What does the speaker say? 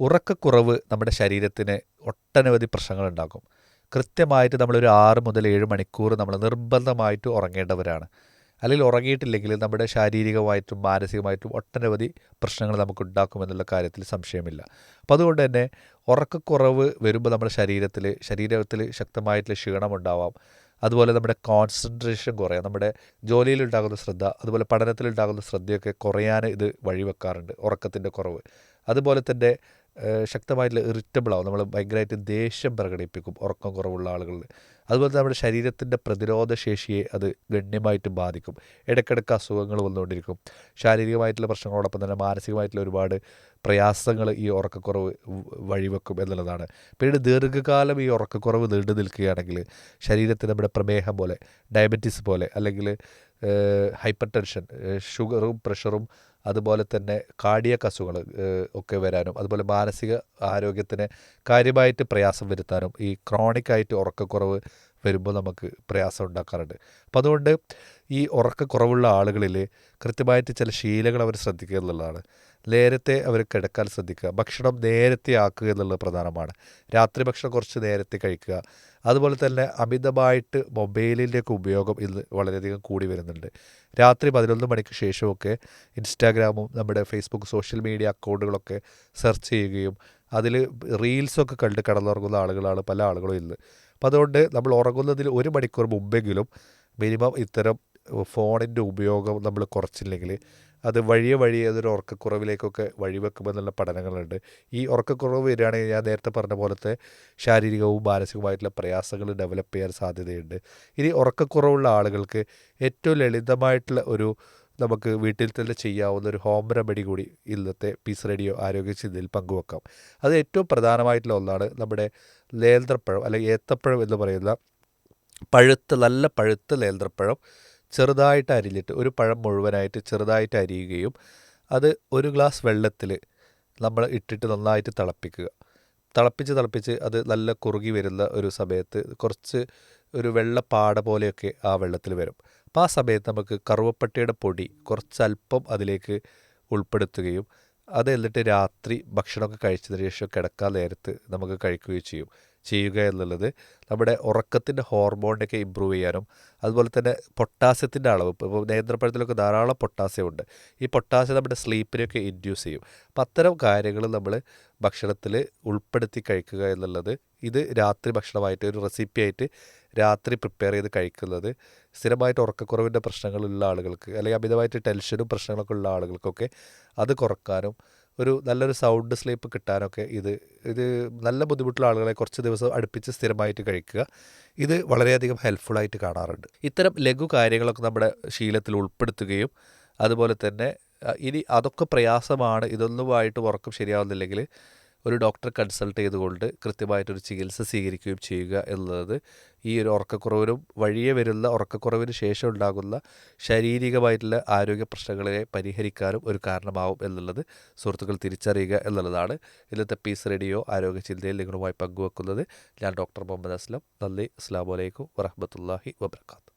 ഉറക്കക്കുറവ് നമ്മുടെ ശരീരത്തിന് ഒട്ടനവധി പ്രശ്നങ്ങളുണ്ടാക്കും. കൃത്യമായിട്ട് നമ്മളൊരു 6 മുതൽ 7 മണിക്കൂർ നമ്മൾ നിർബന്ധമായിട്ട് ഉറങ്ങേണ്ടവരാണ്. അല്ലെങ്കിൽ ഉറങ്ങിയിട്ടില്ലെങ്കിൽ നമ്മുടെ ശാരീരികമായിട്ടും മാനസികമായിട്ടും ഒട്ടനവധി പ്രശ്നങ്ങൾ നമുക്കുണ്ടാക്കുമെന്നുള്ള കാര്യത്തിൽ സംശയമില്ല. അപ്പോൾ അതുകൊണ്ട് തന്നെ ഉറക്കക്കുറവ് വരുമ്പോൾ നമ്മുടെ ശരീരത്തിൽ ശക്തമായിട്ടുള്ള ക്ഷീണമുണ്ടാവാം. അതുപോലെ നമ്മുടെ കോൺസെൻട്രേഷൻ കുറയാം. നമ്മുടെ ജോലിയിലുണ്ടാകുന്ന ശ്രദ്ധ, അതുപോലെ പഠനത്തിലുണ്ടാകുന്ന ശ്രദ്ധയൊക്കെ കുറയാൻ ഇത് വഴിവെക്കാറുണ്ട്, ഉറക്കത്തിൻ്റെ കുറവ്. അതുപോലെ തന്നെ ശക്തമായിട്ടുള്ള ഇറിറ്റബിൾ ആവും. നമ്മൾ ഭയങ്കരമായിട്ട് ദേഷ്യം പ്രകടിപ്പിക്കും ഉറക്കം കുറവുള്ള ആളുകളിൽ. അതുപോലെ നമ്മുടെ ശരീരത്തിൻ്റെ പ്രതിരോധ ശേഷിയെ അത് ഗണ്യമായിട്ട് ബാധിക്കും. ഇടയ്ക്കിടയ്ക്ക് അസുഖങ്ങൾ വന്നുകൊണ്ടിരിക്കും. ശാരീരികമായിട്ടുള്ള പ്രശ്നങ്ങളോടൊപ്പം തന്നെ മാനസികമായിട്ടുള്ള ഒരുപാട് പ്രയാസങ്ങൾ ഈ ഉറക്കക്കുറവ് വഴിവെക്കും എന്നുള്ളതാണ്. പിന്നീട് ദീർഘകാലം ഈ ഉറക്കക്കുറവ് നീണ്ടു നിൽക്കുകയാണെങ്കിൽ ശരീരത്തിൽ നമ്മുടെ പ്രമേഹം പോലെ, ഡയബറ്റീസ് പോലെ, അല്ലെങ്കിൽ ഹൈപ്പർ ടെൻഷൻ, ഷുഗറും പ്രഷറും, അതുപോലെ തന്നെ കാർഡിയക് അസുഖങ്ങൾ ഒക്കെ വരാനും, അതുപോലെ മാനസിക ആരോഗ്യത്തിന് കാര്യമായിട്ട് പ്രയാസം വരുത്താനും ഈ ക്രോണിക്കായിട്ട് ഉറക്കക്കുറവ് വരുമ്പോൾ നമുക്ക് പ്രയാസം ഉണ്ടാക്കാറുണ്ട്. അപ്പം അതുകൊണ്ട് ഈ ഉറക്കക്കുറവുള്ള ആളുകളിൽ കൃത്യമായിട്ട് ചില ശീലങ്ങൾ അവർ ശ്രദ്ധിക്കുക എന്നുള്ളതാണ്. നേരത്തെ അവർ കിടക്കാൻ ശ്രദ്ധിക്കുക. ഭക്ഷണം നേരത്തെ ആക്കുക എന്നുള്ളത് പ്രധാനമാണ്. രാത്രി ഭക്ഷണം കുറച്ച് നേരത്തെ കഴിക്കുക. അതുപോലെ തന്നെ അമിതമായിട്ട് മൊബൈലിൻ്റെയൊക്കെ ഉപയോഗം ഇന്ന് വളരെയധികം കൂടി വരുന്നുണ്ട്. രാത്രി 11 മണിക്ക് ശേഷമൊക്കെ ഇൻസ്റ്റാഗ്രാമും നമ്മുടെ ഫേസ്ബുക്ക് സോഷ്യൽ മീഡിയ അക്കൗണ്ടുകളൊക്കെ സെർച്ച് ചെയ്യുകയും അതിൽ റീൽസൊക്കെ കണ്ട് കിടന്നുറങ്ങുന്ന ആളുകളാണ് പല ആളുകളും ഇന്ന്. അപ്പം അതുകൊണ്ട് നമ്മൾ ഉറങ്ങുന്നതിൽ 1 മണിക്കൂർ മുമ്പെങ്കിലും മിനിമം ഇത്തരം ഫോണിൻ്റെ ഉപയോഗം നമ്മൾ കുറച്ചില്ലെങ്കിൽ അത് വഴിയെ അതൊരു ഉറക്കക്കുറവിലേക്കൊക്കെ വഴിവെക്കുമെന്നുള്ള പഠനങ്ങളുണ്ട്. ഈ ഉറക്കക്കുറവ് വരികയാണെങ്കിൽ ഞാൻ നേരത്തെ പറഞ്ഞ പോലത്തെ ശാരീരികവും മാനസികവുമായിട്ടുള്ള പ്രയാസങ്ങൾ ഡെവലപ്പ് ചെയ്യാൻ സാധ്യതയുണ്ട്. ഇനി ഉറക്കക്കുറവുള്ള ആളുകൾക്ക് ഏറ്റവും ലളിതമായിട്ടുള്ള നമുക്ക് വീട്ടിൽ തന്നെ ചെയ്യാവുന്ന ഒരു ഹോം റെമഡി കൂടി ഇന്നത്തെ പീസ് റേഡിയോ ആരോഗ്യ ചിന്തയിൽ പങ്കുവെക്കാം. അത് ഏറ്റവും പ്രധാനമായിട്ടുള്ള ഒന്നാണ് നമ്മുടെ നേന്ത്രപ്പഴം അല്ലെങ്കിൽ ഏത്തപ്പഴം എന്ന് പറയുന്ന നല്ല പഴുത്ത നേന്ത്രപ്പഴം ചെറുതായിട്ട് അരിഞ്ഞിട്ട്, ഒരു പഴം മുഴുവനായിട്ട് ചെറുതായിട്ട് അരിയുകയും അത് 1 ഗ്ലാസ് വെള്ളത്തിൽ നമ്മൾ ഇട്ടിട്ട് നന്നായിട്ട് തിളപ്പിച്ച് അത് നല്ല കുറുകി വരുന്ന ഒരു സമയത്ത് കുറച്ച് ഒരു വെള്ളപ്പാട പോലെയൊക്കെ ആ വെള്ളത്തിൽ വരും. അപ്പോൾ ആ സമയത്ത് നമുക്ക് കറുവപ്പട്ടയുടെ പൊടി കുറച്ചല്പം അതിലേക്ക് ഉൾപ്പെടുത്തുകയും അത് എന്നിട്ട് രാത്രി ഭക്ഷണമൊക്കെ കഴിച്ചതിന് ശേഷം കിടക്കാൻ നേരത്ത് നമുക്ക് കഴിക്കുകയും ചെയ്യുക എന്നുള്ളത് നമ്മുടെ ഉറക്കത്തിൻ്റെ ഹോർമോണിനൊക്കെ ഇമ്പ്രൂവ് ചെയ്യാനും, അതുപോലെ തന്നെ പൊട്ടാസ്യത്തിൻ്റെ അളവ്, ഇപ്പോൾ നേന്ത്രപ്പഴത്തിലൊക്കെ ധാരാളം പൊട്ടാസ്യം ഉണ്ട്. ഈ പൊട്ടാസ്യം നമ്മുടെ സ്ലീപ്പിനെയൊക്കെ ഇൻഡ്യൂസ് ചെയ്യും. അപ്പം അത്തരം കാര്യങ്ങൾ നമ്മൾ ഭക്ഷണത്തിൽ ഉൾപ്പെടുത്തി കഴിക്കുക എന്നുള്ളത്, ഇത് രാത്രി ഭക്ഷണമായിട്ട് ഒരു റെസിപ്പിയായിട്ട് രാത്രി പ്രിപ്പയർ ചെയ്ത് കഴിക്കുന്നത് സ്ഥിരമായിട്ട് ഉറക്കക്കുറവിൻ്റെ പ്രശ്നങ്ങളുള്ള ആളുകൾക്ക്, അല്ലെങ്കിൽ അമിതമായിട്ട് ടെൻഷനും പ്രശ്നങ്ങളൊക്കെ ഉള്ള ആളുകൾക്കൊക്കെ അത് കുറക്കാനും നല്ലൊരു സൗണ്ട് സ്ലീപ്പ് കിട്ടാനൊക്കെ ഇത് നല്ല ബുദ്ധിമുട്ടുള്ള ആളുകളെ കുറച്ച് ദിവസം അടുപ്പിച്ച് സ്ഥിരമായിട്ട് കഴിക്കുക. ഇത് വളരെയധികം ഹെൽപ്ഫുള്ളായിട്ട് കാണാറുണ്ട്. ഇത്തരം ലഘു കാര്യങ്ങളൊക്കെ നമ്മുടെ ശീലത്തിൽ ഉൾപ്പെടുത്തുകയും, അതുപോലെ തന്നെ ഇനി അതൊക്കെ പ്രയാസമാണ്, ഇതൊന്നുമായിട്ട് ഉറക്കം ശരിയാവുന്നില്ലെങ്കിൽ ഒരു ഡോക്ടറെ കൺസൾട്ട് ചെയ്തുകൊണ്ട് കൃത്യമായിട്ടൊരു ചികിത്സ സ്വീകരിക്കുകയും ചെയ്യുക എന്നുള്ളത് ഈ ഒരു ഉറക്കക്കുറവിനും വഴിയെ വരുന്ന ഉറക്കക്കുറവിന് ശേഷം ഉണ്ടാകുന്ന ശാരീരികമായിട്ടുള്ള ആരോഗ്യ പ്രശ്നങ്ങളെ പരിഹരിക്കാനും ഒരു കാരണമാവും എന്നുള്ളത് സുഹൃത്തുക്കൾ തിരിച്ചറിയുക എന്നുള്ളതാണ് ഇന്നത്തെ പീസ് റേഡിയോ ആരോഗ്യ ചിന്തയിൽ നിങ്ങളുമായി പങ്കുവെക്കുന്നത്. ഞാൻ ഡോക്ടർ മുഹമ്മദ് അസ്ലം. നന്ദി. അസ്സലാമു അലൈക്കും വറഹ്മത്തുള്ളാഹി വബറകാതുഹു.